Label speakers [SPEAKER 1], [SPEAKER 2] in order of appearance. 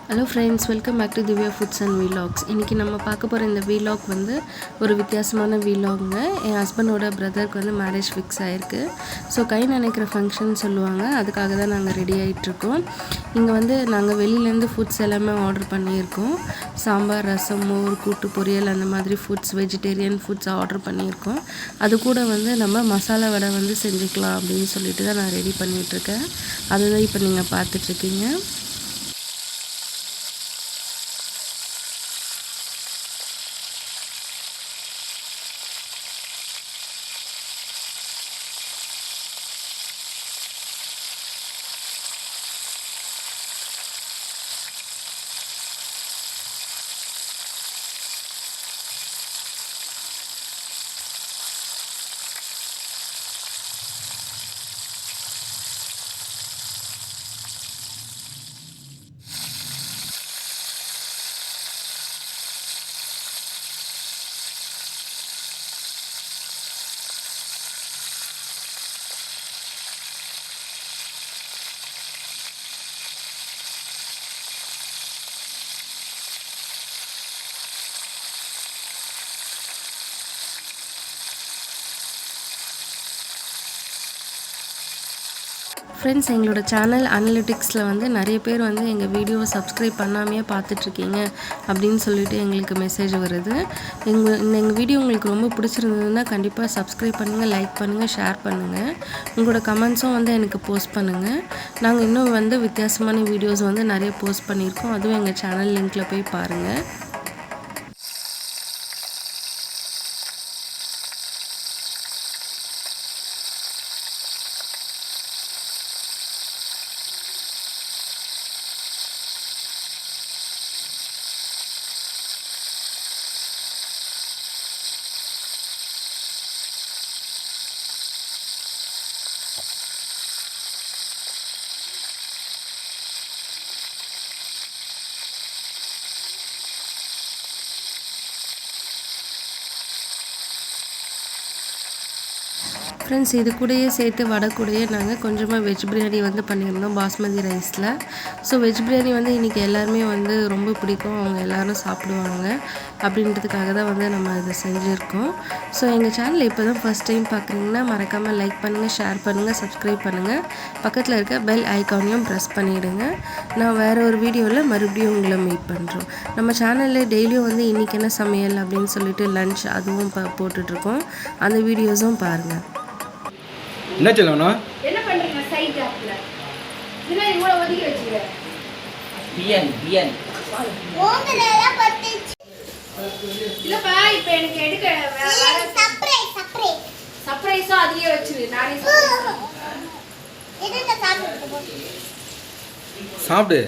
[SPEAKER 1] Hello friends, welcome back to Divya Foods and Vlogs. இன்னைக்கு நம்ம பார்க்க போற இந்த vlog வந்து ஒரு வித்தியாசமான vlogங்க. என் ஹஸ்பண்டோட பிரதருக்கு வந்து மேரேஜ் ஃபிக்ஸ் ஆயிருக்கு. சோ கை நனைக்கிற ஃபங்க்ஷன் சொல்லுவாங்க. அதுக்காக தான் நாங்க ரெடி ஆயிட்டு இருக்கோம். இங்க வந்து நாங்க வெளியில இருந்து ஃபுட்ஸ் எல்லாமே ஆர்டர் பண்ணியிருக்கோம். சாம்பார், ரசம், மோர், கூட்டு பொரியல் அந்த மாதிரி ஃபுட்ஸ் வெஜிடேரியன் ஃபுட்ஸ் ஆர்டர் பண்ணியிருக்கோம். அது கூட வந்து நம்ம மசாலா வடை வந்து செஞ்சுக்கலாம் அப்படின்னு சொல்லிட்டு தான் நான் ரெடி பண்ணிட்டு இருக்கேன். அதுதான் இப்போ நீங்க பார்த்துட்டு இருக்கீங்க. ஃப்ரெண்ட்ஸ், எங்களோட சேனல் அனலிட்டிக்ஸில் வந்து நிறைய பேர் வந்து எங்கள் வீடியோவை சப்ஸ்கிரைப் பண்ணாமையே பார்த்துட்ருக்கீங்க அப்படின்னு சொல்லிட்டு எங்களுக்கு மெசேஜ் வருது. எங்கள் வீடியோ உங்களுக்கு ரொம்ப பிடிச்சிருந்ததுன்னா கண்டிப்பாக சப்ஸ்கிரைப் பண்ணுங்கள், லைக் பண்ணுங்கள், ஷேர் பண்ணுங்கள். உங்களோட கமெண்ட்ஸும் வந்து எனக்கு போஸ்ட் பண்ணுங்கள். நாங்கள் இன்னும் வந்து வித்தியாசமான வீடியோஸ் வந்து நிறைய போஸ்ட் பண்ணியிருக்கோம். அதுவும் எங்கள் சேனல் லிங்க்கில் போய் பாருங்கள். ஃப்ரெண்ட்ஸ், இது கூடயே சேர்த்து வடை கூடயே நாங்கள் கொஞ்சமாக வெஜ் பிரியாணி வந்து பண்ணியிருந்தோம் பாஸ்மதி ரைஸில். ஸோ வெஜ் பிரியாணி வந்து இன்றைக்கி எல்லாருமே வந்து ரொம்ப பிடிக்கும், அவங்க எல்லோரும் சாப்பிடுவாங்க அப்படின்றதுக்காக தான் வந்து நம்ம இதை செஞ்சுருக்கோம். ஸோ எங்கள் சேனல் இப்போ தான் ஃபஸ்ட் டைம் பார்க்குறீங்கன்னா மறக்காமல் லைக் பண்ணுங்கள், ஷேர் பண்ணுங்கள், சப்ஸ்கிரைப் பண்ணுங்கள். பக்கத்தில் இருக்க பெல் ஐக்கானையும் ப்ரெஸ் பண்ணிவிடுங்க. நான் வேறு ஒரு வீடியோவில் மறுபடியும் உங்களை மீட் பண்ணுறோம். நம்ம சேனலில் டெய்லியும் வந்து இன்றைக்கி என்ன சமையல் அப்படின்னு சொல்லிட்டு லன்ச் அதுவும் போட்டுட்ருக்கோம். அந்த வீடியோஸும் பாருங்கள்.
[SPEAKER 2] என்ன சொல்லணும்?
[SPEAKER 3] என்ன பண்றீங்க சைடு ஆப்ல? இதுல இவ்வளவு ஒதுக்கி வச்சிருக்க. பியன். ஓங்கலல பத்திச்சு. இல்லப்பா இப்போ எனக்கு எடுக்க சர்ப்ரைஸா அதிலே வச்சிரு. நானே சாப்பிடுறேன். எதுக்கு சாப்பிடுறது?
[SPEAKER 2] சாப்பிடு.